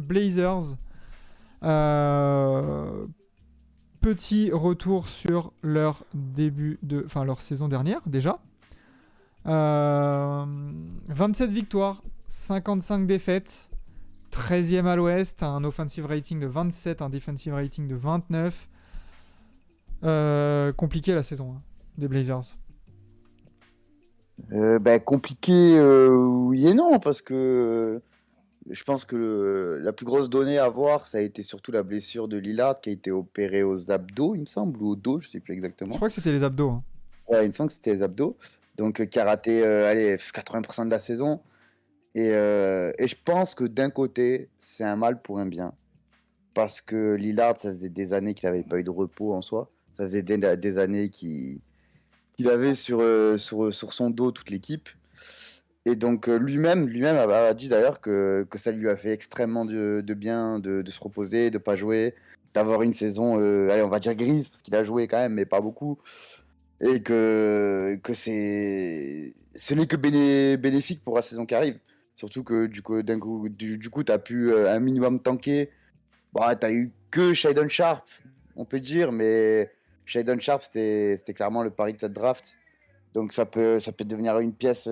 Blazers. Euh, Petit retour sur leur leur saison dernière déjà. 27 victoires, 55 défaites, 13e à l'ouest, un offensive rating de 27, un defensive rating de 29. Compliqué la saison des Blazers. Compliqué, oui et non, parce que je pense que la plus grosse donnée à voir, ça a été surtout la blessure de Lillard qui a été opéré aux abdos, il me semble, ou au dos, je sais plus Je exactement. crois que c'était les abdos. Hein. Ouais, il me semble que c'était les abdos. Donc, qui a raté allez, 80% de la saison. Et je pense que d'un côté, c'est un mal pour un bien. Parce que Lillard, ça faisait des années qu'il n'avait pas eu de repos en soi. Ça faisait des années qu'il avait sur son dos toute l'équipe. Et donc lui-même a dit d'ailleurs que ça lui a fait extrêmement de bien de se reposer, de pas jouer, d'avoir une saison, allez, on va dire grise, parce qu'il a joué quand même, mais pas beaucoup. Et que ce n'est que bénéfique pour la saison qui arrive. Surtout que du coup tu as pu un minimum tanker. Bah, tu as eu que Shadon Sharp, on peut dire, mais Shadon Sharp, c'était clairement le pari de cette draft. Donc ça peut devenir une pièce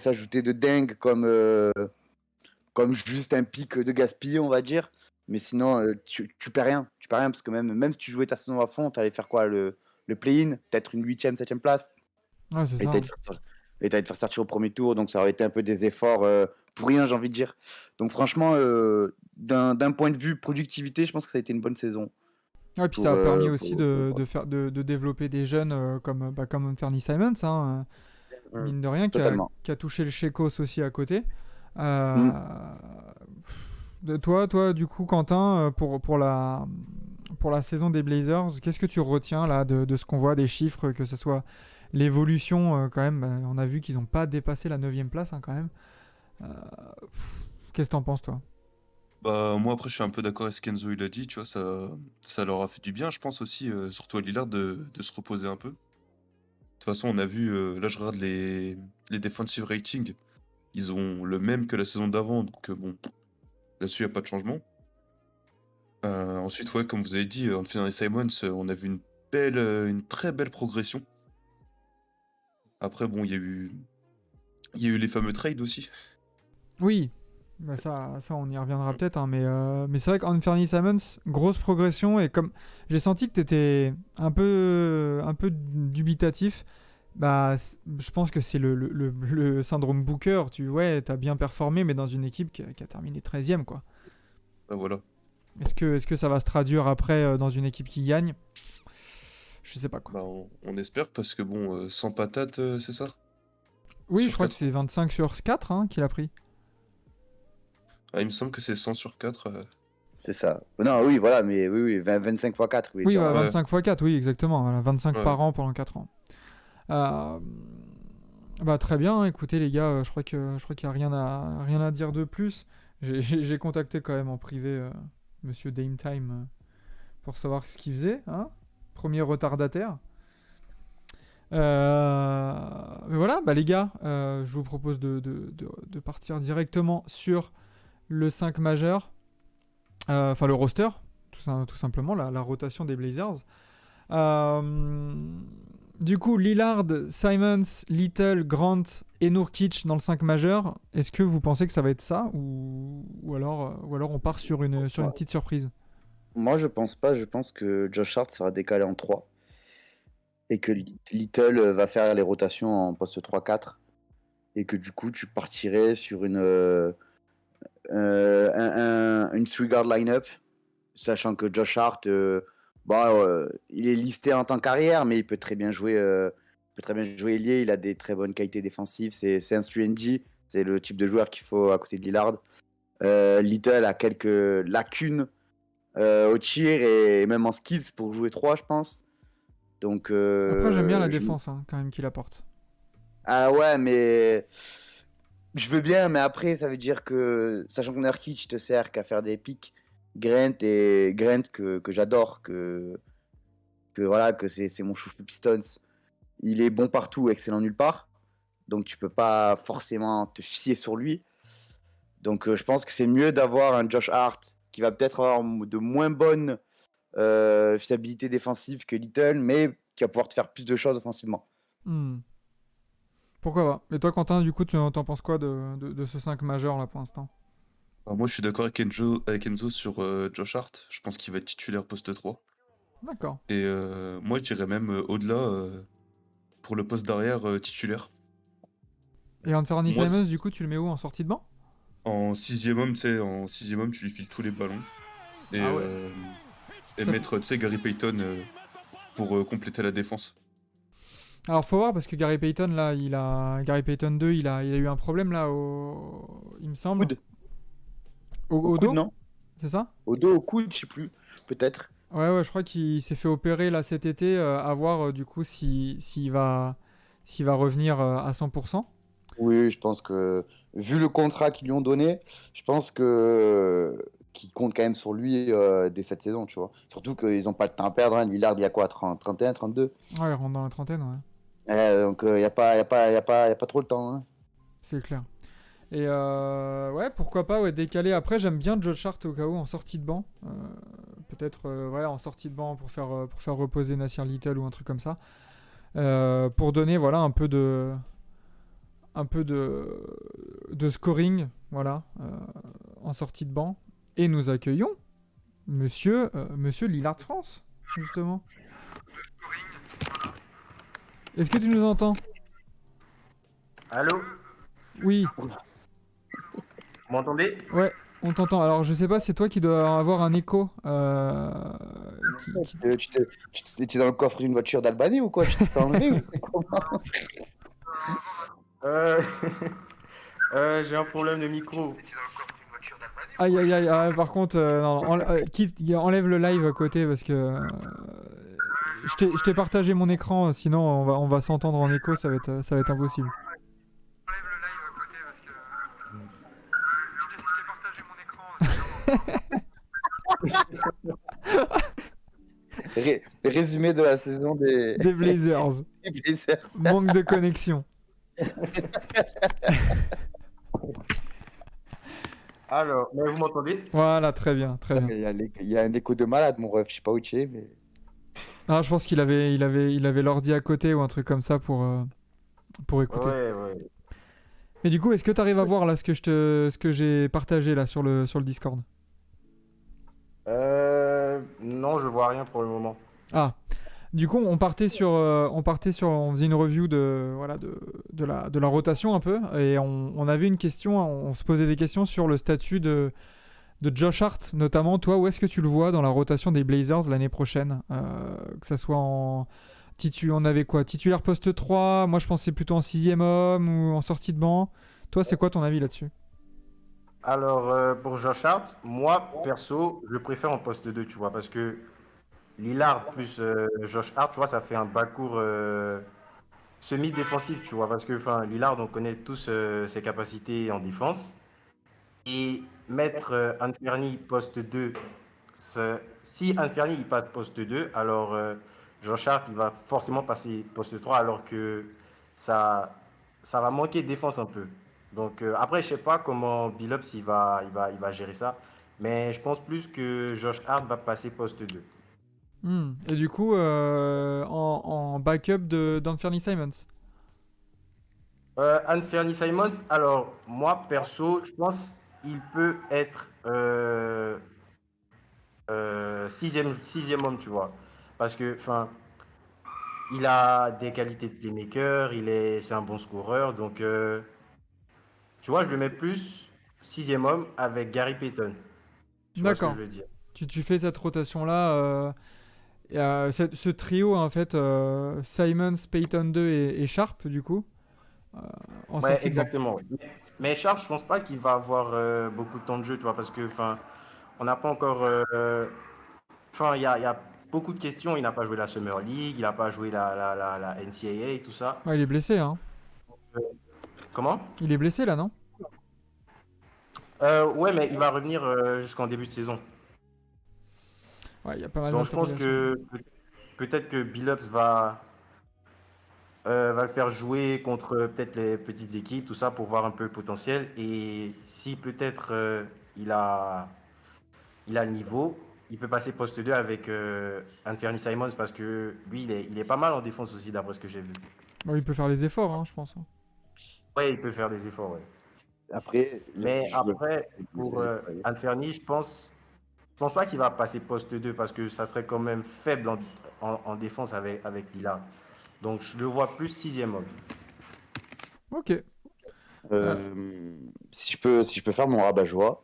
ajoutée de dingue comme juste un pic de gaspillé, on va dire. Mais sinon, tu perds rien. Tu perds rien parce que même si tu jouais ta saison à fond, tu allais faire quoi le play-in, peut-être une 8e, 7e place. Ouais, c'est Et ça. tu allais te faire sortir au premier tour. Donc ça aurait été un peu des efforts pour rien, j'ai envie de dire. Donc franchement, d'un point de vue productivité, je pense que ça a été une bonne saison Ouais, puis ça a permis aussi pour de développer des jeunes comme Fernie Simons, hein, mine de rien, totalement. qui a touché le Shekos aussi à côté. Mm. Euh, toi, du coup, Quentin, pour la saison des Blazers, qu'est-ce que tu retiens là de ce qu'on voit, des chiffres, que ce soit l'évolution quand même, on a vu qu'ils n'ont pas dépassé la 9e place hein, quand même. Euh, Qu'est-ce que t'en penses toi? Bah, moi, après, je suis un peu d'accord avec ce qu'Enzo il a dit, tu vois, ça leur a fait du bien, je pense aussi, surtout à Lillard, de se reposer un peu. De toute façon, on a vu, là, je regarde les defensive ratings, ils ont le même que la saison d'avant, donc bon, là-dessus, il n'y a pas de changement. Ensuite, ouais, comme vous avez dit, Anthony Simons, on a vu une très belle progression. Après, bon, il y a eu les fameux trades aussi. Oui, bah ça, on y reviendra peut-être, hein, mais c'est vrai qu'Anthony Simons, grosse progression, et comme j'ai senti que tu étais un peu dubitatif, bah, je pense que c'est le syndrome Booker. Ouais, t'as bien performé, mais dans une équipe qui a terminé 13e, quoi. Bah voilà. Est-ce que ça va se traduire après dans une équipe qui gagne? Je sais pas, quoi. Bah, on espère, parce que bon, sans patate, c'est ça? Oui, je Sur crois que 4 c'est ans. 25 sur 4 hein, qu'il a pris. Ah, il me semble que c'est 100 sur 4. C'est ça. Non, oui, voilà, mais oui, 25 x 4, oui, Oui, dur bah, à... Ouais, 25 x 4, oui, exactement. Voilà, 25 ouais. par an pendant 4 ans. Euh, Bah très bien, écoutez les gars, je crois qu'il n'y a rien à dire de plus. J'ai contacté quand même en privé Monsieur Dame Time pour savoir ce qu'il faisait, hein. Premier retardataire. Mais voilà, bah les gars, je vous propose de partir directement sur le 5 majeur, enfin le roster, tout simplement, la rotation des Blazers. Euh, du coup, Lillard, Simons, Little, Grant et Nurkic dans le 5 majeur. Est-ce que vous pensez que ça va être ça ou alors on part sur une Ouais. petite surprise? Moi, je pense pas. Je pense que Josh Hart sera décalé en 3 et que Little va faire les rotations en poste 3-4 et que du coup, tu partirais sur une 3-guard line-up, sachant que Josh Hart, il est listé en tant qu'arrière, mais il peut très bien jouer, ailier. Il a des très bonnes qualités défensives. C'est un 3 c'est le type de joueur qu'il faut à côté de Lillard. Little a quelques lacunes au tir et même en skills pour jouer 3 je pense. Donc, Après, j'aime bien la défense hein, quand même qu'il apporte. ah ouais, mais je veux bien, mais après, ça veut dire que, sachant que Nurkic te sert qu'à faire des pics, Grant que j'adore, que voilà, que c'est mon chouchou Pistons, il est bon partout, excellent nulle part. Donc, tu peux pas forcément te fier sur lui. Donc je pense que c'est mieux d'avoir un Josh Hart qui va peut-être avoir de moins bonnes fiabilité défensive que Little, mais qui va pouvoir te faire plus de choses offensivement. Hmm. Pourquoi pas. Et toi, Quentin, du coup, t'en penses quoi de ce 5 majeur là pour l'instant? Alors moi, je suis d'accord avec Enzo sur Josh Hart. Je pense qu'il va être titulaire poste 3. D'accord. Et moi, je dirais même au-delà pour le poste d'arrière titulaire. Et Anthony Moi, Simons, du coup, tu le mets où en sortie de banc? en sixième homme, tu sais, en sixième homme, tu lui files tous les ballons. Et, Ah ouais. Ça fait- mettre, tu sais, Gary Payton pour compléter la défense. Alors, faut voir parce que Gary Payton, là, Gary Payton 2, il a eu un problème là, il me semble, Coude. Au au coude, dos, non? c'est ça? Au dos, au coude, je sais plus. Peut-être. Ouais, je crois qu'il s'est fait opérer là cet été, à voir du coup s'il va revenir à 100%. Oui, je pense que, vu le contrat qu'ils lui ont donné, je pense que qu'ils comptent quand même sur lui dès cette saison, tu vois. Surtout qu'ils n'ont pas de temps à perdre. Hein. Lillard, il y a quoi, 30, 31, 32? Ouais, il rentre dans la trentaine, ouais. Donc, il n'y a pas, y a pas trop le temps. Hein. C'est clair. Et ouais, pourquoi pas, ouais, décaler. Après, j'aime bien Josh Hart au cas où en sortie de banc. Peut-être ouais, en sortie de banc pour faire reposer Nasir Little ou un truc comme ça. Pour donner voilà, un peu de scoring voilà, en sortie de banc. Et nous accueillons Monsieur Lillard France, justement. Est-ce que tu nous entends? Allô? Oui, Vous m'entendez? ouais, on t'entend. Alors, je sais pas, c'est toi qui dois avoir un écho. Tu étais dans le coffre d'une voiture d'Albanie ou quoi? Tu t'es fait enlever ou c'est comment? Euh, j'ai un problème de micro. Aïe aïe aïe, ah, par contre, non, enlève le live à côté parce que je t'ai partagé mon écran, sinon on va s'entendre en écho, ça va être impossible. Enlève le live à côté parce que je t'ai partagé mon écran, Résumé de la saison des Blazers, des Blazers. manque de connexion. Alors, mais vous m'entendez? Voilà, très bien, très bien. Il y a un écho de malade, mon ref. Je sais pas où tu es, mais. Ah, je pense il avait l'ordi à côté ou un truc comme ça pour écouter. Ouais. Mais du coup, est-ce que tu arrives à voir là ce que j'ai partagé là sur le Discord? Non, je vois rien pour le moment. Ah, du coup, on faisait une review voilà, de la rotation un peu, et on avait une question, on se posait des questions sur le statut de Josh Hart, notamment. Toi, où est-ce que tu le vois dans la rotation des Blazers l'année prochaine? Que ça soit on avait quoi? Titulaire poste 3, moi je pensais plutôt en sixième homme ou en sortie de banc. Toi, c'est quoi ton avis là-dessus? Alors, pour Josh Hart, moi, perso, je préfère en poste 2, tu vois, parce que Lillard plus Josh Hart, tu vois, ça fait un bas-court semi-défensif, tu vois, parce que enfin, Lillard, on connaît tous ses capacités en défense. Et mettre Anferny poste 2, si Anferny il passe poste 2, alors Josh Hart il va forcément passer poste 3 alors que ça, ça va manquer de défense un peu. Donc après, je sais pas comment Billups il va gérer ça, mais je pense plus que Josh Hart va passer poste 2. Et du coup, en backup d'Anthony Simons. Anferny Simons, alors moi perso, je pense il peut être sixième homme, tu vois. Parce que, enfin, il a des qualités de playmaker, c'est un bon scoreur, donc, tu vois, je le mets plus sixième homme avec Gary Payton. Tu vois ce que je D'accord. veux dire? Tu fais cette rotation-là. Ce trio, en fait, Simons, Payton 2 et Sharp, du coup, euh, en Ouais, sortie de banc. exactement. Ouais. Mais Charles, je pense pas qu'il va avoir beaucoup de temps de jeu, tu vois, parce que, enfin, on n'a pas encore. Enfin, il y a beaucoup de questions. Il n'a pas joué la Summer League, il n'a pas joué la NCAA et tout ça. Ouais, il est blessé, hein. Euh, Comment? Il est blessé, là, non? Ouais, mais il va revenir jusqu'en début de saison. Ouais, il y a pas mal Donc je pense d'interrogations. que peut-être que Billups va, va le faire jouer contre peut-être les petites équipes, tout ça, pour voir un peu le potentiel. Et si peut-être il a le niveau, il peut passer poste 2 avec Anthony Simons parce que lui, il est pas mal en défense aussi, d'après ce que j'ai vu. Bon, il peut faire les efforts, hein, je pense. Hein. Ouais, il peut faire des efforts, ouais. Après, Mais je veux. après, pour Vas-y, vas-y. Anthony, je pense pas qu'il va passer poste 2 parce que ça serait quand même faible en défense avec Lillard. Donc, je le vois plus sixième homme. Ok. Si je peux faire mon rabat-joie,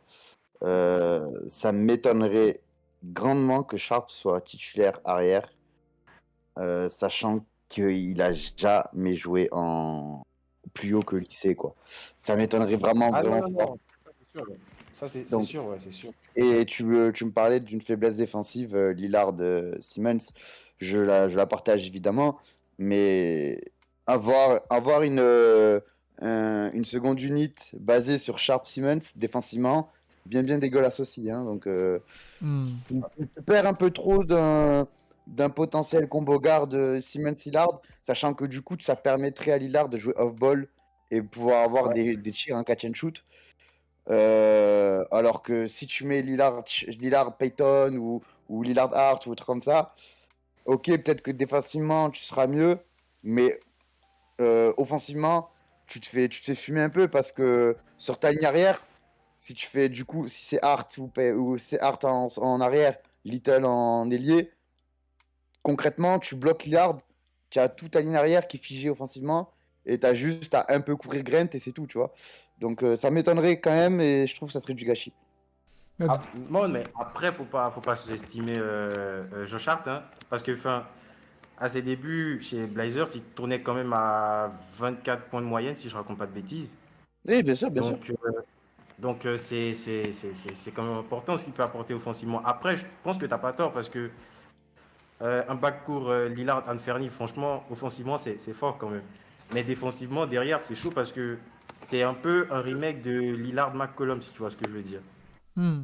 ça m'étonnerait grandement que Sharp soit titulaire arrière, sachant qu'il a jamais joué en plus haut que lycée, quoi. Ça m'étonnerait vraiment, Ah non, vraiment non, fort. non. Ça, c'est sûr. Ouais. Ça, c'est Donc, sûr, ouais, c'est sûr. et tu me parlais d'une faiblesse défensive, Lillard Simmons, je la partage évidemment, mais avoir une seconde unit basée sur Sharp Simmons défensivement, c'est bien dégueulasse aussi. Hein, donc, Hmm. tu perds un peu trop d'un potentiel combo guard Simmons-Lillard, sachant que du coup, ça permettrait à Lillard de jouer off-ball et pouvoir avoir Ouais. des tirs en catch and shoot. Alors que si tu mets Lillard Payton ou Lillard Hart ou un truc comme ça, ok, peut-être que défensivement tu seras mieux, mais offensivement tu te fais fumer un peu parce que sur ta ligne arrière, si tu fais du coup, si c'est Hart ou c'est Hart en arrière, Little en ailier, concrètement tu bloques Lillard, tu as toute ta ligne arrière qui est figée offensivement et tu as juste à un peu couvrir Grant et c'est tout, tu vois. Donc ça m'étonnerait quand même et je trouve que ça serait du gâchis. Bah, Ah, bon, mais après, faut pas sous-estimer Josh Hart, hein, parce que, enfin, à ses débuts chez Blazers, il tournait quand même à 24 points de moyenne, si je raconte pas de bêtises. Oui, bien sûr, bien sûr. Donc, c'est quand même important ce qu'il peut apporter offensivement. Après, je pense que tu n'as pas tort parce que un backcourt Lillard-Anferny, franchement, offensivement, c'est fort quand même. Mais défensivement, derrière, c'est chaud parce que c'est un peu un remake de Lillard-McCollum, si tu vois ce que je veux dire. hmm.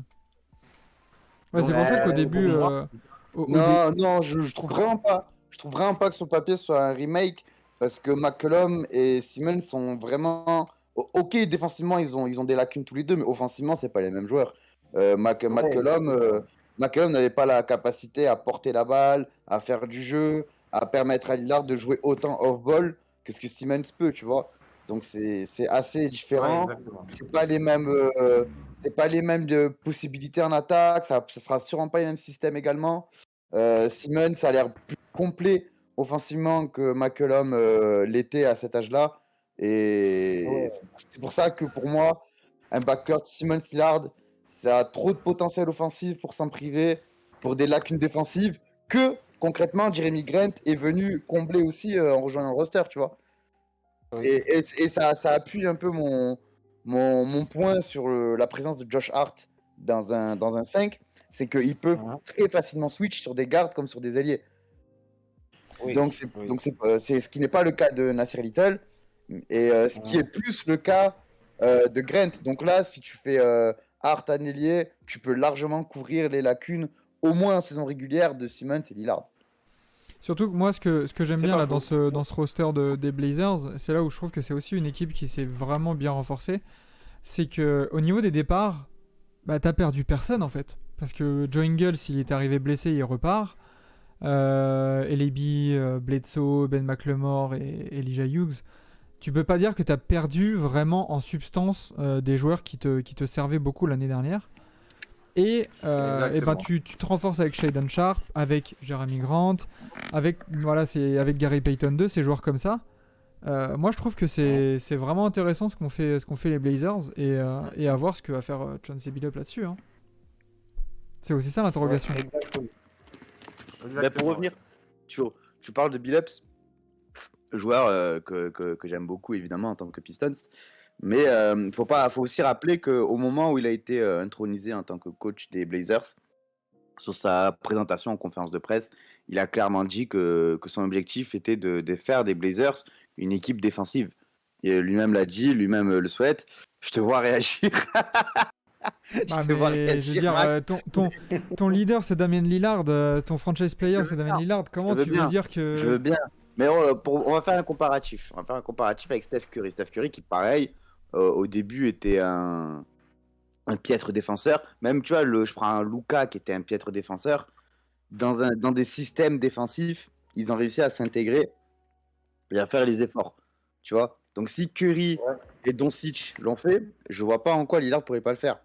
Ouais, c'est Donc, pour ça qu'au pour début, moi, Non, non, je trouve vraiment pas. Je trouve vraiment pas que son papier soit un remake parce que McCollum et Simmons sont vraiment. Ok, défensivement, ils ont des lacunes tous les deux, mais offensivement, c'est pas les mêmes joueurs. ouais, exactement. McCollum n'avait pas la capacité à porter la balle, à faire du jeu, à permettre à Lillard de jouer autant off-ball que ce que Simmons peut, tu vois. Donc c'est assez Ouais, différent. exactement. C'est pas les mêmes. C'est pas les mêmes possibilités en attaque, ça sera sûrement pas les mêmes systèmes également. Simmons, ça a l'air plus complet offensivement que McCollum l'était à cet âge-là. Et Ouais. c'est pour ça que pour moi, un backcourt Simmons-Lillard, ça a trop de potentiel offensif pour s'en priver, pour des lacunes défensives, que concrètement, Jeremy Grant est venu combler aussi en rejoignant le roster, tu vois. Oui. Et ça appuie un peu mon point sur la présence de Josh Hart dans un 5, c'est qu'ils peuvent Mhm. très facilement switch sur des gardes comme sur des ailiers. Oui, Donc c'est oui. donc c'est ce qui n'est pas le cas de Nasir Little et ce qui est Mhm. plus le cas de Grant. Donc là, si tu fais Hart en ailier, tu peux largement couvrir les lacunes, au moins en saison régulière, de Simmons et Lillard. surtout que moi, ce que j'aime C'est bien pas là dans faux. ce roster des Blazers, c'est là où je trouve que c'est aussi une équipe qui s'est vraiment bien renforcée. C'est que au niveau des départs, bah t'as perdu personne en fait. Parce que Joe Ingles, s'il est arrivé blessé, il repart. Elebi, Bledsoe, Ben McLemore et Elijah Hughes. Tu peux pas dire que t'as perdu vraiment en substance des joueurs qui te servaient beaucoup l'année dernière. Et ben Exactement. tu te renforces avec Shaedon Sharp, avec Jeremy Grant, avec Gary Payton 2, ces joueurs comme ça. Moi je trouve que c'est vraiment intéressant ce qu'ont fait les Blazers et à voir ce que va faire Chauncey Billups là-dessus. Hein. C'est aussi ça Ouais, l'interrogation. exactement. Mais pour Exactement. revenir, tu, tu parles de Billups, joueur que j'aime beaucoup évidemment en tant que Pistons. Mais faut aussi rappeler qu'au moment où il a été intronisé en tant que coach des Blazers, sur sa présentation en conférence de presse, il a clairement dit que son objectif était de faire des Blazers une équipe défensive. Et lui-même l'a dit, lui-même le souhaite. Je te vois réagir. Je Bah te vois mais je veux réagir, dire, Max. ton leader c'est Damien Lillard, ton franchise player Je c'est veux Damien bien. Lillard. Je Comment veux tu veux bien. dire Je veux que... bien. Mais on va faire un comparatif. On va faire un comparatif avec Steph Curry. Steph Curry qui, pareil, au début était un piètre défenseur. Même, tu vois, je prends un Luka qui était un piètre défenseur. Dans des systèmes défensifs, ils ont réussi à s'intégrer et à faire les efforts. Tu vois. Donc si Curry Ouais. et Doncic l'ont fait, je vois pas en quoi Lillard pourrait pas le faire.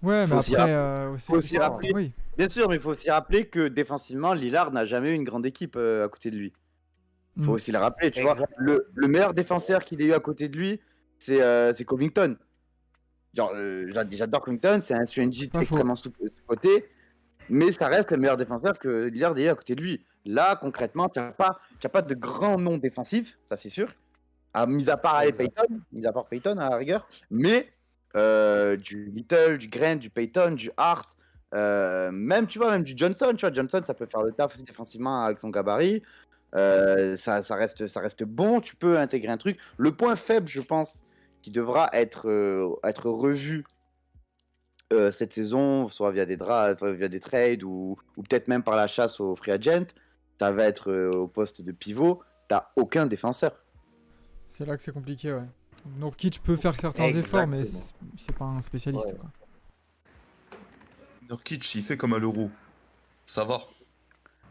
Ouais, mais Faut aussi après, faut aussi rappeler. oui. Bien sûr, mais il faut aussi rappeler que défensivement, Lillard n'a jamais eu une grande équipe à côté de lui. Il faut Mm. aussi le rappeler, tu vois. Exact. Le meilleur défenseur qu'il ait eu à côté de lui, c'est Covington. Genre, j'adore Covington, c'est un Suenjit Pas faux. extrêmement sous-coté, mais ça reste le meilleur défenseur que Lillard ait eu à côté de lui. Là, concrètement, tu n'as pas de grand nom défensif, ça c'est sûr. Mis à part aller Exact. Payton, mis à part Payton à la rigueur, mais du Little, du Grant, du Payton, du Hart, même tu vois, même du Johnson, tu vois, Johnson ça peut faire le taf aussi défensivement avec son gabarit. Ça reste bon, tu peux intégrer un truc. Le point faible, je pense, qui devra être revu cette saison, soit via des via des trades ou peut-être même par la chasse aux free agent, ça va être au poste de pivot. T'as aucun défenseur. C'est là que c'est compliqué, ouais. Nurkic peut faire certains efforts, mais c'est pas un spécialiste, Ouais. quoi. Nurkic, il fait comme à l'Euro. Ça va.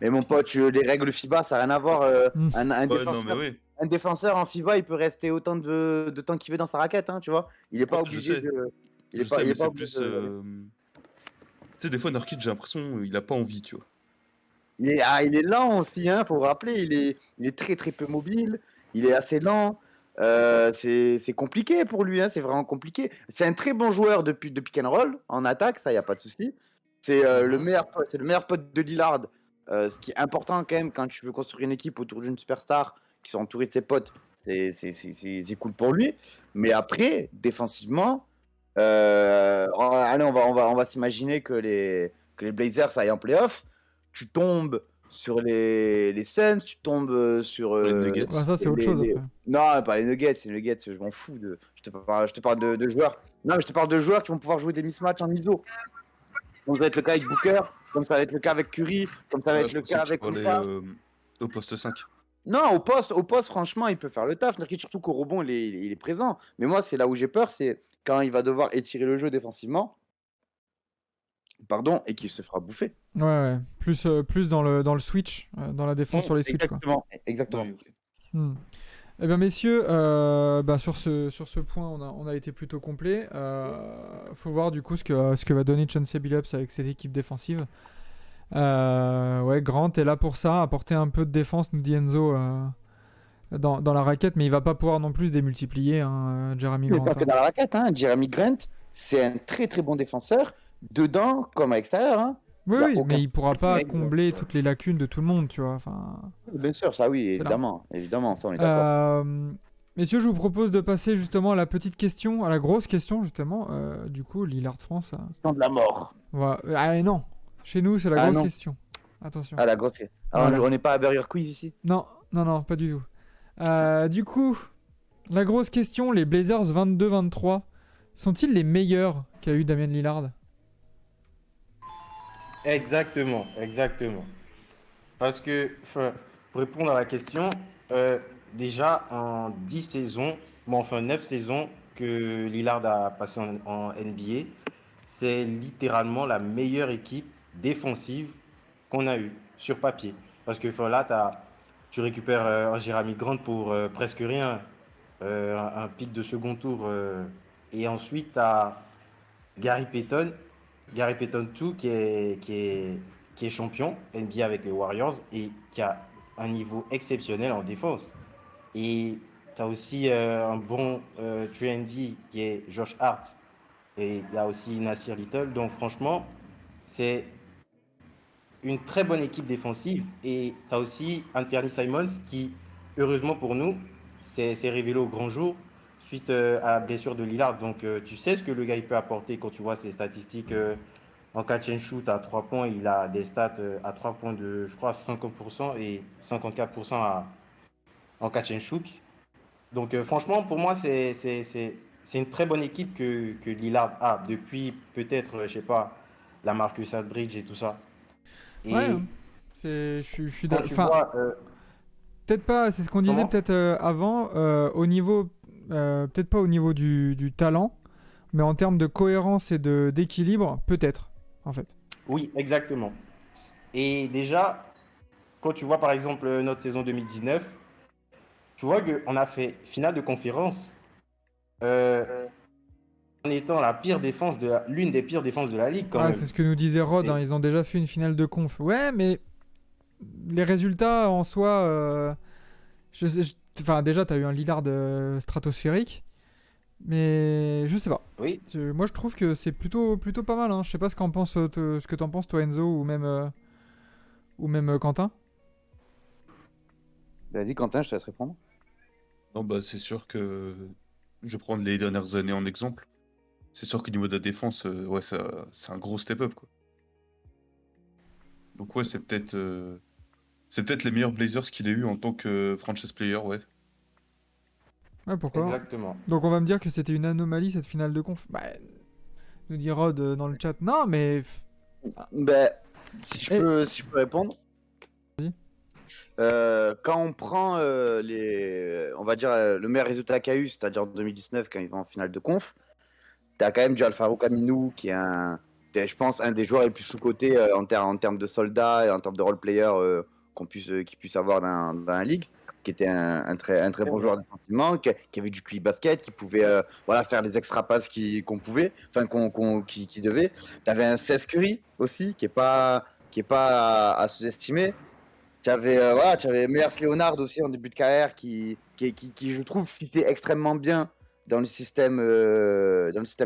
Mais mon pote, les règles FIBA, ça n'a rien à voir. Un Ouais, non, mais défenseur, oui. un défenseur en FIBA, il peut rester autant de temps qu'il veut dans sa raquette, hein, tu vois. Il n'est pas Ouais, je obligé sais. de. Il Je est pas, sais, il est mais pas c'est obligé plus. de. Tu sais, des fois, Nurkic, j'ai l'impression il a pas envie, tu vois. Il est lent aussi, hein, faut rappeler. Il est très très peu mobile. Il est assez lent. C'est compliqué pour lui, hein, c'est vraiment compliqué. C'est un très bon joueur depuis pick and roll en attaque, ça y a pas de souci. C'est c'est le meilleur pote de Lillard. Ce qui est important quand même quand tu veux construire une équipe autour d'une superstar qui sont entourés de ses potes, c'est cool pour lui. Mais après, défensivement, allez, on va s'imaginer que les Blazers aillent en playoff. Tu tombes sur les Suns, tu tombes sur Les Nuggets. Bah, ça, c'est autre chose, après. non, pas les Nuggets, les Nuggets, je m'en fous je te parle de joueurs. Non, mais je te parle de joueurs qui vont pouvoir jouer des mismatchs en ISO. Comme ça va être le cas avec Booker, comme ça va être le cas avec Curry, comme ça va Ouais, être je le pensais cas que tu avec parlais Luka. au poste 5. Non, au poste, franchement, il peut faire le taf. Nurkic, surtout qu'au rebond, il est présent. Mais moi, c'est là où j'ai peur, c'est quand il va devoir étirer le jeu défensivement, pardon, et qu'il se fera bouffer. Ouais, ouais. Plus dans le switch, dans la défense sur les switches, quoi. Exactement. Ouais, ok. Hmm. Eh bien, messieurs, bah, sur ce point, on a été plutôt complet. Faut voir du coup ce que va donner Chauncey Billups avec cette équipe défensive. Ouais, Grant est là pour ça, apporter un peu de défense, nous dit Enzo, dans la raquette, mais il va pas pouvoir non plus démultiplier, hein, Jeremy Mais Grant. pas que Hein. dans la raquette, hein. Jeremy Grant, c'est un très très bon défenseur, dedans comme à l'extérieur. Hein. Oui, Il y a oui, aucun mais il pourra pas règle. combler toutes les lacunes de tout le monde, tu vois. Enfin, Bien sûr, ça oui, c'est là. évidemment, ça on est d'accord. Messieurs, je vous propose de passer justement à la petite question, à la grosse question justement. Du coup, Lillard France. Question de la mort. Voilà. Ah non, chez nous, c'est la Ah grosse non. question. Attention. Ah la grosse. Ah, Voilà. on n'est pas à Burger Quiz ici. Non, non, non, pas du tout. Du coup, la grosse question, les Blazers 22-23, sont-ils les meilleurs qu'a eu Damian Lillard? Exactement, exactement. Parce que, enfin, pour répondre à la question, déjà en 10 saisons, bon, enfin 9 saisons que Lillard a passé en NBA, c'est littéralement la meilleure équipe défensive qu'on a eue sur papier. Parce que enfin, là, tu récupères un Jeremy Grant pour presque rien, un pic de second tour, et ensuite tu as Gary Payton, Gary Payton 2 qui est champion NBA avec les Warriors et qui a un niveau exceptionnel en défense. Et tu as aussi un bon 3D qui est Josh Hart et il y a aussi Nasir Little. Donc franchement, c'est une très bonne équipe défensive. Et tu as aussi Anthony Simons qui, heureusement pour nous, s'est révélé au grand jour suite à la blessure de Lillard. Donc tu sais ce que le gars il peut apporter quand tu vois ses statistiques en catch and shoot à 3 points. Il a des stats à 3 points de, je crois, 50% et 54% en catch and shoot. Donc franchement, pour moi, c'est une très bonne équipe que Lillard a depuis peut-être, je sais pas, la Marcus Aldridge et tout ça. Ouais, Et je suis quand tu enfin, vois, peut-être pas, c'est ce qu'on disait Comment? peut-être avant, au niveau, peut-être pas au niveau du talent, mais en termes de cohérence et d'équilibre, peut-être, en fait. Oui, exactement. Et déjà, quand tu vois par exemple notre saison 2019, tu vois qu'on a fait finale de conférence euh, en étant l'une des pires défenses de la ligue quand Ouais, c'est même. ce que nous disait Rod, hein, Et ils ont déjà fait une finale de conf. Ouais, mais les résultats en soi, enfin déjà, t'as eu un Lillard stratosphérique, mais je sais pas. oui, Moi, je trouve que c'est plutôt pas mal. Hein. Je sais pas ce que t'en penses, toi, Enzo, ou même Quentin. Vas-y, Quentin, je te laisse répondre. Non, bah, c'est sûr que je vais prendre les dernières années en exemple. C'est sûr qu'au niveau de la défense, ouais, c'est un gros step-up, quoi. Donc, ouais, c'est peut-être les meilleurs Blazers qu'il ait eu en tant que franchise player, ouais. Ouais, pourquoi? exactement. Donc, on va me dire que c'était une anomalie cette finale de conf. Bah, nous dit Rod dans le chat. Non, mais. Ah. Ben, Eh, si je peux répondre. vas-y. Quand on prend on va dire le meilleur résultat qu'il y a eu, c'est-à-dire en 2019 quand ils vont en finale de conf, t'as quand même du Alfaro Camino qui est je pense, un des joueurs les plus sous-cotés en termes de soldats et en termes de role-player qu'il puisse avoir dans la ligue, qui était un très C'est bon vrai. Mm. joueur défensivement, qui avait du QI basket, qui pouvait voilà, faire les extra passes qu'on pouvait, enfin qui devait. T'avais un Seth Curry aussi, qui est pas à sous-estimer. Tu avais Meyers Leonard aussi en début de carrière qui je trouve, fitait extrêmement bien dans le système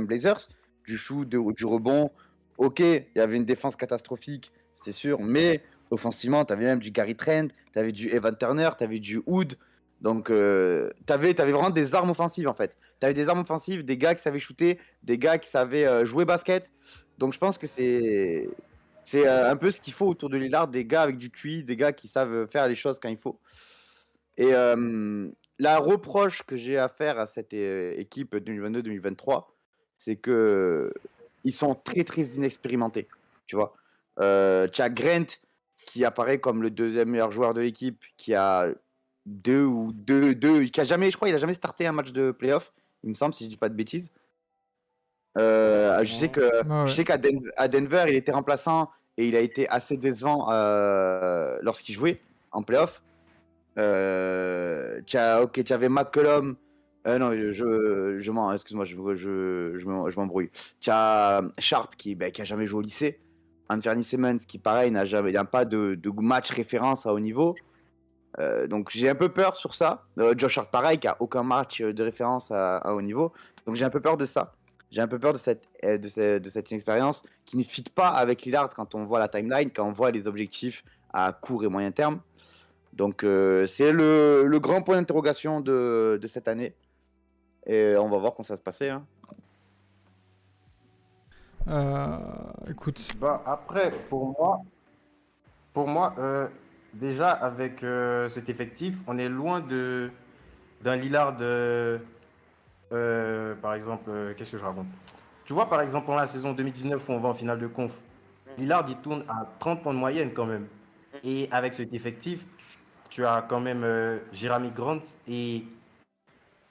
Blazers. Du shoot, du rebond. Ok, il y avait une défense catastrophique, c'était sûr, mais offensivement, tu avais même du Gary Trent, tu avais du Evan Turner, tu avais du Hood. Donc, t'avais vraiment des armes offensives en fait. Tu avais des armes offensives, des gars qui savaient shooter, des gars qui savaient jouer basket. Donc, je pense que c'est un peu ce qu'il faut autour de Lillard, des gars avec du QI, des gars qui savent faire les choses quand il faut. Et la reproche que j'ai à faire à cette équipe 2022-2023, c'est que ils sont très très inexpérimentés. Tu vois, tu as Grant qui apparaît comme le deuxième meilleur joueur de l'équipe, qui a qui a jamais, je crois, il a jamais starté un match de playoff, il me semble, si je dis pas de bêtises. Ouais, Je ouais. sais à Denver, il était remplaçant et il a été assez décevant lorsqu'il jouait en playoff. Tu avais McCollum. Non, excuse-moi, je m'embrouille. Tu as Sharp qui a jamais joué au lycée. Anthony Simmons qui, pareil, il n'a pas de match référence à haut niveau. Donc j'ai un peu peur sur ça. Josh Hart, pareil, qui a aucun match de référence à haut niveau. Donc j'ai un peu peur de ça. J'ai un peu peur de cette inexpérience qui ne fit pas avec Lillard quand on voit la timeline, quand on voit les objectifs à court et moyen terme. Donc c'est le grand point d'interrogation de cette année. Et on va voir comment ça va se passer. Hein. Écoute. Bah, après, pour moi déjà avec cet effectif, on est loin d'un Lillard par exemple, qu'est-ce que je raconte? Tu vois, par exemple, dans la saison 2019 où on va en finale de conf, Lillard, il tourne à 30 points de moyenne quand même. Et avec cet effectif, tu as quand même Jeremy Grant et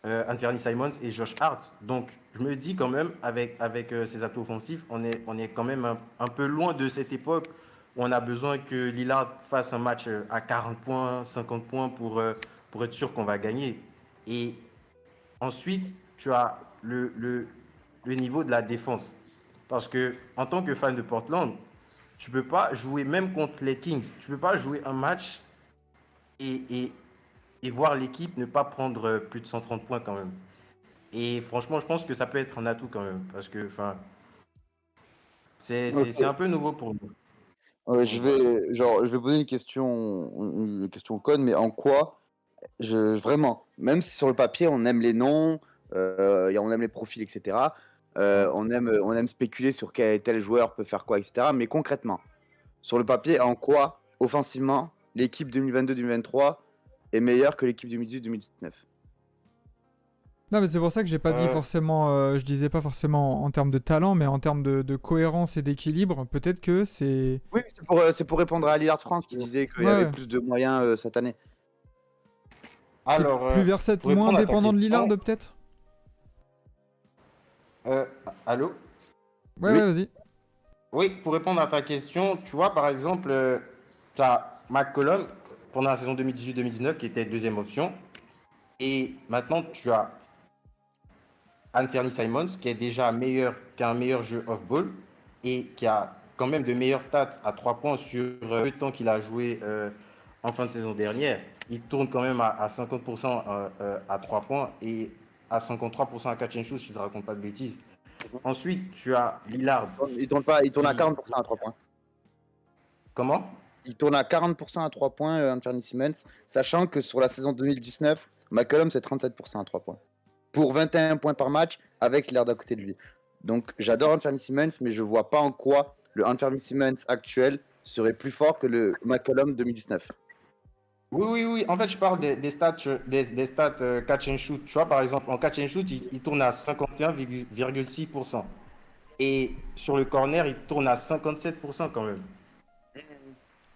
Anthony Simons et Josh Hart. Donc, je me dis quand même, avec ces atouts offensifs, on est quand même un peu loin de cette époque où on a besoin que Lillard fasse un match à 40 points, 50 points pour être sûr qu'on va gagner. Et ensuite, tu as le niveau de la défense. Parce que en tant que fan de Portland, tu ne peux pas jouer, même contre les Kings, tu ne peux pas jouer un match et, et, et voir l'équipe ne pas prendre plus de 130 points quand même. Et franchement, je pense que ça peut être un atout quand même. Parce que c'est Ok. un peu nouveau pour nous. Je Donc voilà. je vais poser une question conne, mais en quoi, vraiment, même si sur le papier on aime les noms, et on aime les profils, etc. On aime spéculer sur tel joueur peut faire quoi, etc. Mais concrètement, sur le papier, en quoi, offensivement, l'équipe 2022-2023 est meilleure que l'équipe 2018-2019? Non, mais c'est pour ça que j'ai pas dit Euh, forcément. Je disais pas forcément en termes de talent, mais en termes de cohérence et d'équilibre. Peut-être que c'est. Oui, c'est pour répondre à Lillard France qui disait qu'il y avait Ouais. plus de moyens cette année. Qui est Alors, plus vers pour moins répondre à ta dépendant de Lillard, question, peut-être? euh, allô? Ouais, Oui. ouais, vas-y. Oui, pour répondre à ta question, tu vois, par exemple, tu as McCollum pendant la saison 2018-2019 qui était deuxième option. Et maintenant, tu as Anthony Simons qui est déjà meilleur, qui a un meilleur jeu off-ball et qui a quand même de meilleures stats à 3 points sur le temps qu'il a joué en fin de saison dernière. Il tourne quand même à 50% à 3 points et à 53% à catch and shoot, si je ne raconte pas de bêtises. Ensuite, tu as Lillard Il tourne à qui... 40% à 3 points. Comment? Il tourne à 40% à 3 points, Anthony Simmons, sachant que sur la saison 2019, McCollum, c'est 37% à 3 points. Pour 21 points par match, avec Lillard à côté de lui. Donc, j'adore Anthony Simmons, mais je vois pas en quoi le Anthony Simmons actuel serait plus fort que le McCollum 2019. Oui, oui, oui. En fait, je parle des stats, des stats catch and shoot. Tu vois, par exemple, en catch and shoot, il tourne à 51,6%. Et sur le corner, il tourne à 57% quand même.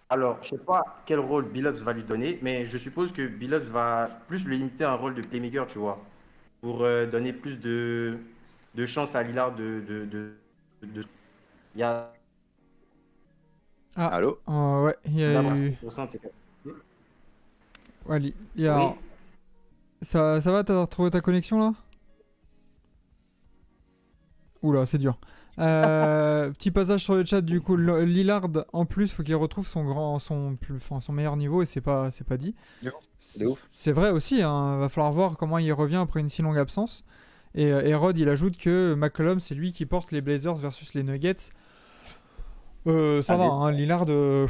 Alors, je ne sais pas quel rôle Billups va lui donner, mais je suppose que Billups va plus lui limiter un rôle de playmaker, tu vois, pour donner plus de chance à Lillard il y a Ah, Allô? ouais, il y a d'avoir eu. 5% de ses capacités. Ouais, il y a... Oui, Ça va, t'as retrouvé ta connexion là? Oula, c'est dur. Petit passage sur le chat du coup. Lillard, en plus, faut qu'il retrouve son meilleur niveau et c'est pas dit. De ouf. C'est vrai aussi, hein, va falloir voir comment il revient après une si longue absence. Et Rod, il ajoute que McCollum, c'est lui qui porte les Blazers versus les Nuggets. Ça va, Allez. hein, Lillard, je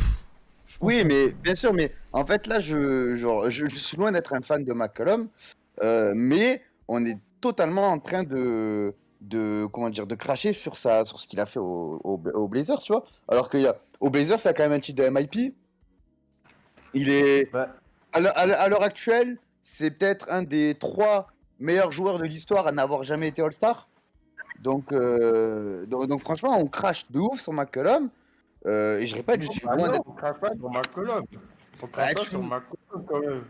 pense Oui, que... mais bien sûr, mais en fait, là, je suis loin d'être un fan de McCollum, mais on est totalement en train comment dire, de cracher sur ce qu'il a fait aux Blazers, tu vois. Alors qu'au Blazers, il a quand même un titre de MIP. Il est, bah, à l'heure actuelle, c'est peut-être un des 3 meilleurs joueurs de l'histoire à n'avoir jamais été All-Star. Donc, franchement, on crache de ouf sur McCollum. Et je répète, je non, suis bah loin non, d'être. on crache pas sur McCollum. On Ah, crache pas sur McCollum quand même.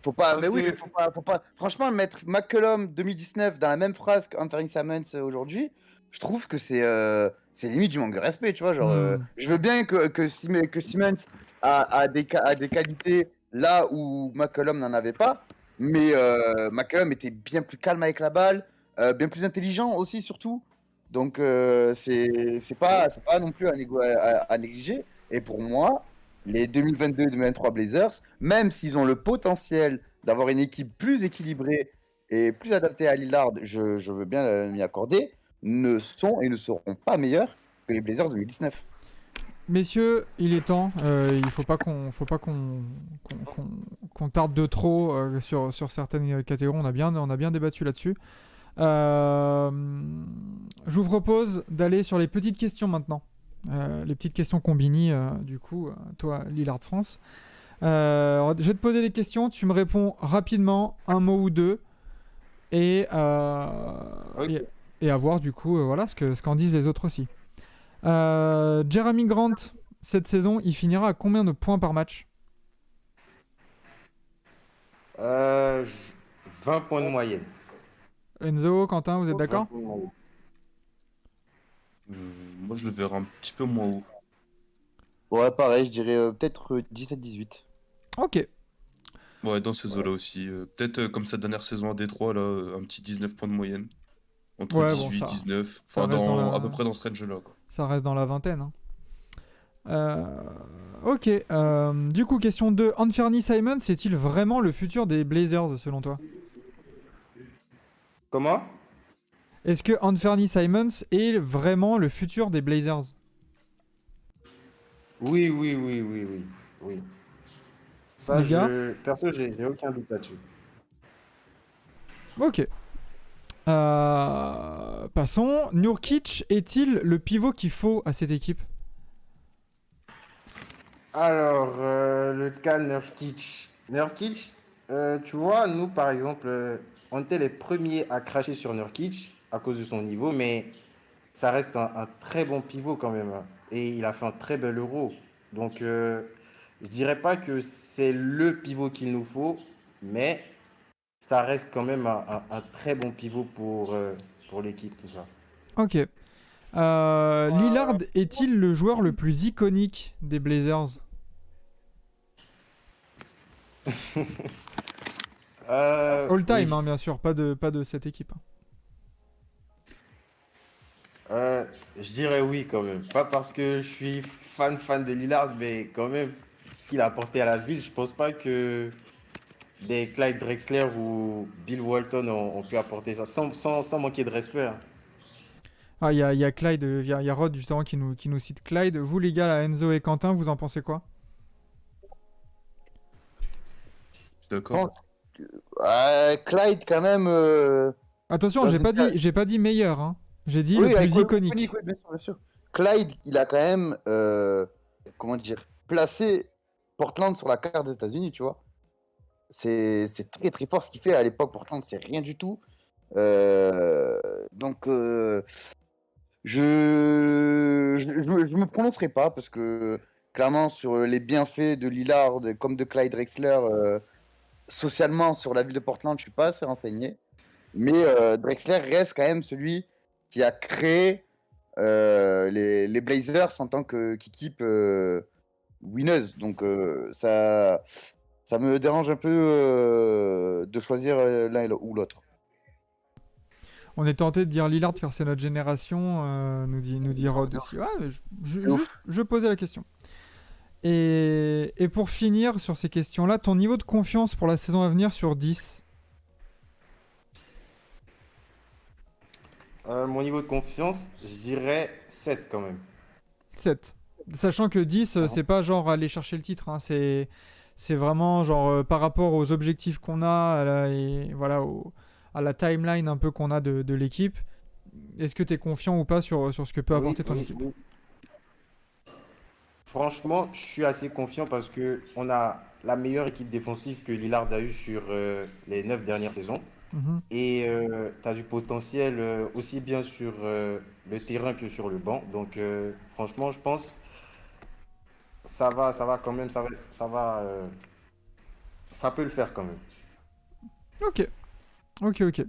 faut pas, mais Parce oui, mais que, faut pas. Franchement, mettre McCollum 2019 dans la même phrase qu'Anthony Simons aujourd'hui, je trouve que c'est limite du manque de respect, tu vois. Genre, Hmm. je veux bien que Simmons a des qualités là où McCollum n'en avait pas, mais McCollum était bien plus calme avec la balle, bien plus intelligent aussi, surtout. Donc, c'est pas non plus à négliger. Et pour moi, les 2022-2023 Blazers, même s'ils ont le potentiel d'avoir une équipe plus équilibrée et plus adaptée à Lillard, je veux bien m'y accorder, ne sont et ne seront pas meilleurs que les Blazers 2019. Messieurs, il est temps. Il faut pas qu'on tarde de trop sur certaines catégories. On a bien débattu là-dessus. Euh, je vous propose d'aller sur les petites questions maintenant. Les petites questions combini, du coup, toi, Lillard France. Je vais te poser des questions, tu me réponds rapidement, un mot ou deux, et, ok. et à voir du coup voilà, ce qu'en disent les autres aussi. Jeremy Grant, cette saison, il finira à combien de points par match? Euh, 20 points de moyenne. Enzo, Quentin, vous êtes 20 d'accord? points de moyenne. Moi, je le verrais un petit peu moins haut. Ouais, pareil, je dirais peut-être 17-18. Ok. Ouais, dans ces eaux-là aussi. Peut-être comme sa dernière saison à Détroit, là, un petit 19 points de moyenne. Entre Ouais, bon, 18, 19. ça Enfin, reste dans à peu la, près dans ce range-là, quoi. ça reste dans la vingtaine, hein. Ok. Du coup, question 2. Anthony Simons est-il vraiment le futur des Blazers selon toi? Comment? Est-ce que Anthony Simons est vraiment le futur des Blazers? Oui, oui, oui, oui, oui, oui. Ça, Les gars? perso, j'ai aucun doute là-dessus. Ok. Passons. Nurkic est-il le pivot qu'il faut à cette équipe? Alors, le cas Nurkic. Nurkic, tu vois, nous, par exemple, on était les premiers à cracher sur Nurkic à cause de son niveau, mais ça reste un très bon pivot quand même, hein. Et il a fait un très bel euro. Donc, je dirais pas que c'est le pivot qu'il nous faut, mais ça reste quand même un très bon pivot pour l'équipe, tout ça. Ok. Lillard est-il le joueur le plus iconique des Blazers? All time, Oui. hein, bien sûr, pas de cette équipe. Hein. Je dirais oui quand même. Pas parce que je suis fan de Lillard, mais quand même, ce qu'il a apporté à la ville, je pense pas que des Clyde Drexler ou Bill Walton ont pu apporter ça sans manquer de respect. Hein. Ah, il y a Clyde, il y a Rod justement qui nous cite Clyde. Vous les gars, là, Enzo et Quentin, vous en pensez quoi? Je suis d'accord. Clyde, quand même. Attention, Dans j'ai une pas ca- dit, j'ai pas dit meilleur, hein. J'ai dit le Oui, avec plus iconique. oui, bien sûr, bien sûr. Clyde, il a quand même, comment dire, placé Portland sur la carte des États-Unis, tu vois. C'est très très fort ce qu'il fait à l'époque. Portland, c'est rien du tout. Donc, je me prononcerai pas parce que clairement, sur les bienfaits de Lillard comme de Clyde Drexler, socialement sur la ville de Portland, je suis pas assez renseigné. Mais Drexler reste quand même celui qui a créé les Blazers en tant qu'équipe winneuse. Donc ça me dérange un peu de choisir l'un ou l'autre. On est tenté de dire Lillard car c'est notre génération, nous dit Rod aussi. Ouais, mais C'est ouf. je posais la question. Et pour finir sur ces questions-là, ton niveau de confiance pour la saison à venir sur 10? Mon niveau de confiance, je dirais 7 quand même. 7. Sachant que 10, c'est pas genre aller chercher le titre, hein, c'est vraiment genre par rapport aux objectifs qu'on a et voilà, à la timeline un peu qu'on a de l'équipe. Est-ce que tu es confiant ou pas sur ce que peut apporter ton équipe? Oui. Franchement, je suis assez confiant parce que on a la meilleure équipe défensive que Lillard a eue sur les 9 dernières saisons. Mhm. Et tu as du potentiel aussi bien sur le terrain que sur le banc. Donc franchement, je pense ça va quand même, ça peut le faire quand même. Ok, ok.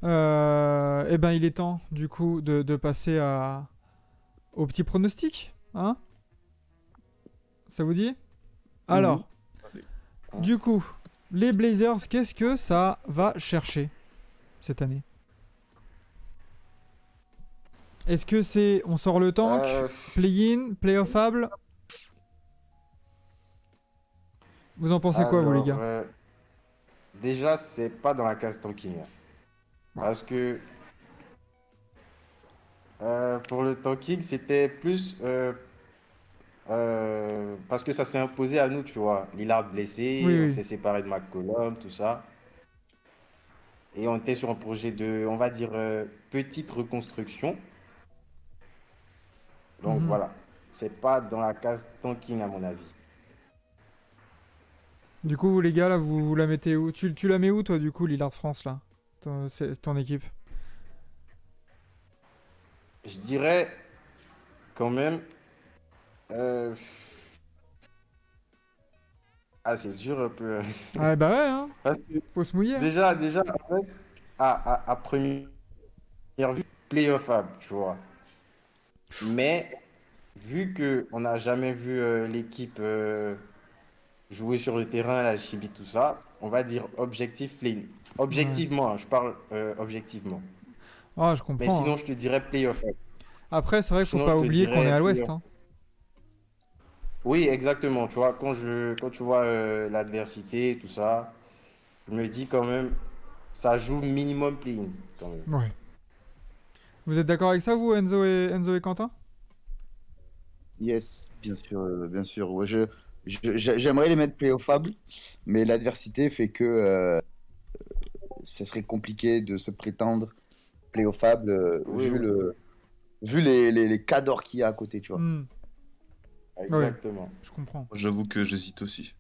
Eh ben, il est temps, du coup, de passer au petit pronostic. Hein? Ça vous dit? Alors, du coup, les Blazers, qu'est-ce que ça va chercher cette année? Est-ce que c'est on sort le tank, Euh, play-in, play-offable? Vous en pensez quoi, vous, les alors, gars? déjà, c'est pas dans la case tanking. Hein. Ouais. Parce que pour le tanking, c'était plus parce que ça s'est imposé à nous, tu vois. Lillard blessé, Oui, on oui. s'est séparé de McCollum, tout ça. Et on était sur un projet de, on va dire, petite reconstruction. Donc Mhm. voilà, c'est pas dans la case tanking à mon avis. Du coup, vous, les gars, là, vous la mettez où? Tu la mets où, toi, du coup, Lillard France, là? Ton équipe? Je dirais quand même, euh, ah c'est dur un peu. Ah, bah ouais, hein. Parce que Faut se mouiller. Hein. déjà en fait, à première vue, playoffable, tu vois. Mais vu que on n'a jamais vu l'équipe jouer sur le terrain, la chimie, tout ça, on va dire objectif play. Ouais. Objectivement, hein, je parle objectivement. Ah, je Mais comprends. Hein. sinon, je te dirais playoffable. Après, c'est vrai qu'il faut Sinon, pas je te oublier qu'on est dirais à l'ouest. playoff. Hein. Oui, exactement. Tu vois, quand tu vois l'adversité, tout ça, je me dis quand même, ça joue minimum play-in, quand même. Ouais. Vous êtes d'accord avec ça, vous, Enzo et Quentin? Yes, bien sûr, bien sûr. Ouais, j'aimerais les mettre playoffables, mais l'adversité fait que ça serait compliqué de se prétendre playoffable Oui, oui, vu les cadors qu'il y a à côté, tu vois. Hmm. Ouais, exactement. je comprends. J'avoue que j'hésite aussi.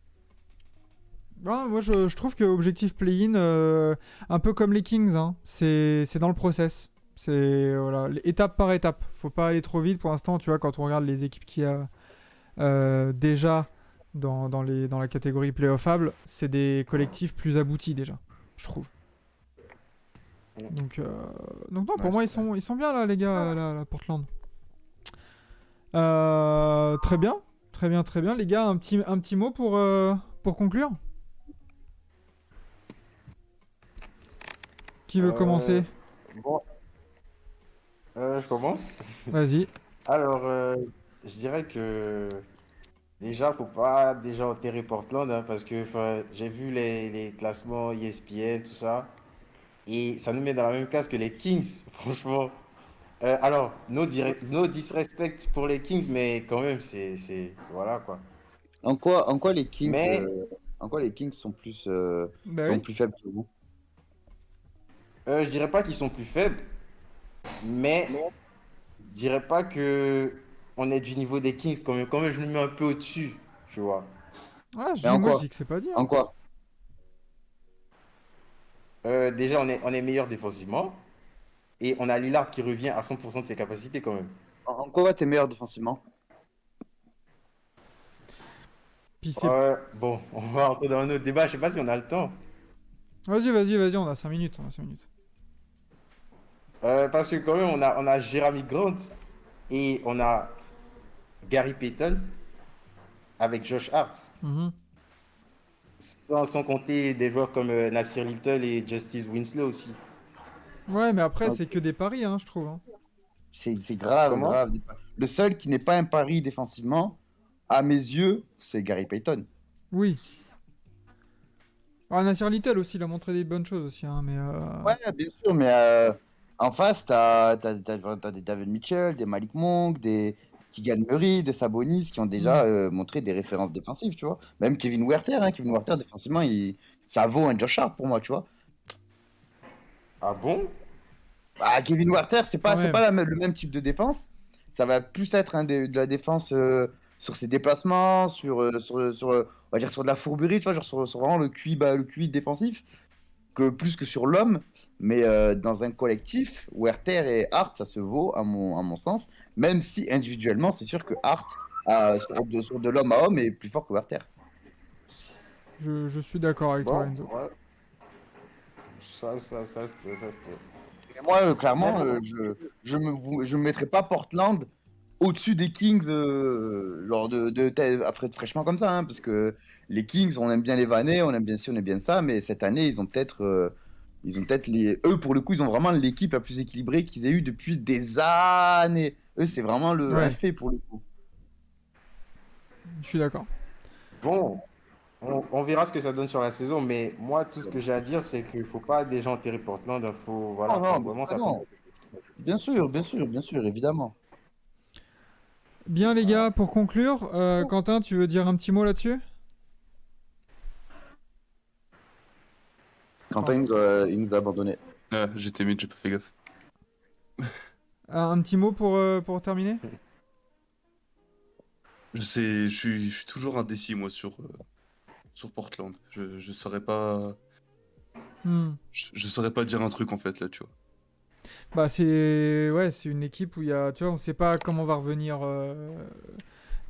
Ah, moi, je trouve que objectif play-in, un peu comme les Kings, hein, c'est dans le process. C'est voilà, étape par étape. Faut pas aller trop vite pour l'instant. Tu vois, quand on regarde les équipes qu'il y a déjà dans la catégorie playoffable, c'est des collectifs plus aboutis déjà. je trouve. Ouais. Donc non, pour Ouais, moi, c'est ils sont bien là, les gars, là, Portland. Très bien, très bien, très bien. Les gars, un petit mot pour conclure. Qui veut Euh, commencer? bon, je commence. Vas-y. Alors, je dirais que déjà, faut pas déjà enterrer Portland, hein, parce que 'fin, j'ai vu les classements ESPN, tout ça, et ça nous met dans la même case que les Kings, franchement. Alors, no disrespect pour les Kings, mais quand même, voilà quoi. En quoi Mais en quoi les Kings Bah sont oui. plus faibles que vous? je dirais pas qu'ils sont plus faibles, mais je dirais pas que on est du niveau des Kings, quand même je me mets un peu au-dessus, tu vois. Ah, Mais en moi, je quoi? dis que c'est pas dit, hein. En quoi? Déjà, on est meilleur défensivement, et on a Lillard qui revient à 100% de ses capacités quand même. En quoi t'es meilleur défensivement? Puis c'est... Bon, on va entrer dans un autre débat, je sais pas si on a le temps. Vas-y, on a 5 minutes, on a 5 minutes. Parce que quand même, on a Jeremy Grant et on a Gary Payton avec Josh Hart. Mhm. Sans compter des joueurs comme Nasir Little et Justice Winslow aussi. Ouais, mais après, Ok. c'est que des paris, hein, je trouve, hein. C'est grave, Comment? grave. Le seul qui n'est pas un pari défensivement, à mes yeux, c'est Gary Payton. Oui. Ah, Nasir Little aussi, il a montré des bonnes choses aussi, hein, mais... Ouais, bien sûr, mais en face, t'as des David Mitchell, des Malik Monk, des Keegan Murray, des Sabonis qui ont déjà hmm. montré des références défensives, tu vois. Même Kevin Huerter, hein, Kevin Huerter, défensivement, ça vaut un Josh Hart pour moi, tu vois. Ah bon? Ah, Kevin Huerter, Quand c'est même. pas le même type de défense. Ça va plus être de la défense sur ses déplacements, on va dire sur de la fourberie, tu vois, genre sur vraiment le QI défensif, que plus que sur l'homme. Mais dans un collectif, Huerter et Hart, ça se vaut à mon sens. Même si individuellement, c'est sûr que Hart, sur de l'homme à homme, est plus fort que Huerter. Je suis d'accord avec toi, Bon, Enzo. ouais. Ça se tient, ça se tient. Et moi, Mais clairement, bon, je me mettrais pas Portland au-dessus des Kings, genre fraîchement comme ça, hein, parce que les Kings, on aime bien les vanner, on aime bien ci, on aime bien ça, mais cette année, ils ont peut-être eux pour le coup, ils ont vraiment l'équipe la plus équilibrée qu'ils aient eu depuis des années. Eux, c'est vraiment un Ouais, fait pour le coup. je suis d'accord. bon, on verra ce que ça donne sur la saison, mais moi, tout ce que j'ai à dire, c'est qu'il ne faut pas déjà enterrer Portland. Non, Voilà, non, faut bien vraiment sûr, s'attendre. non. Bien sûr, bien sûr, bien sûr, évidemment. Bien, les Voilà. gars, pour conclure, Quentin, tu veux dire un petit mot là-dessus? Quentin, Pardon. il nous a abandonnés. Ah, j'étais mid, j'ai pas fait gaffe. Un petit mot pour terminer? Je suis toujours indécis, moi, sur Portland. Je saurais pas. Hmm. Je saurais pas dire un truc, en fait, là, tu vois. Bah, c'est... Ouais, c'est une équipe où il y a... Tu vois, on sait pas comment va revenir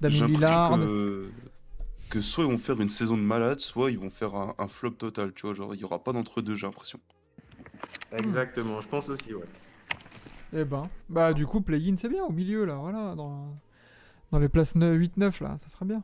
J'ai Damien l'impression Lillard. que soit ils vont faire une saison de malade, soit ils vont faire un flop total, tu vois. Genre, il y aura pas d'entre-deux, j'ai l'impression. Hmm. Exactement, je pense aussi, ouais. Eh ben, bah du coup, play-in, c'est bien, au milieu, là, voilà, dans les places 8-9, là, ça sera bien.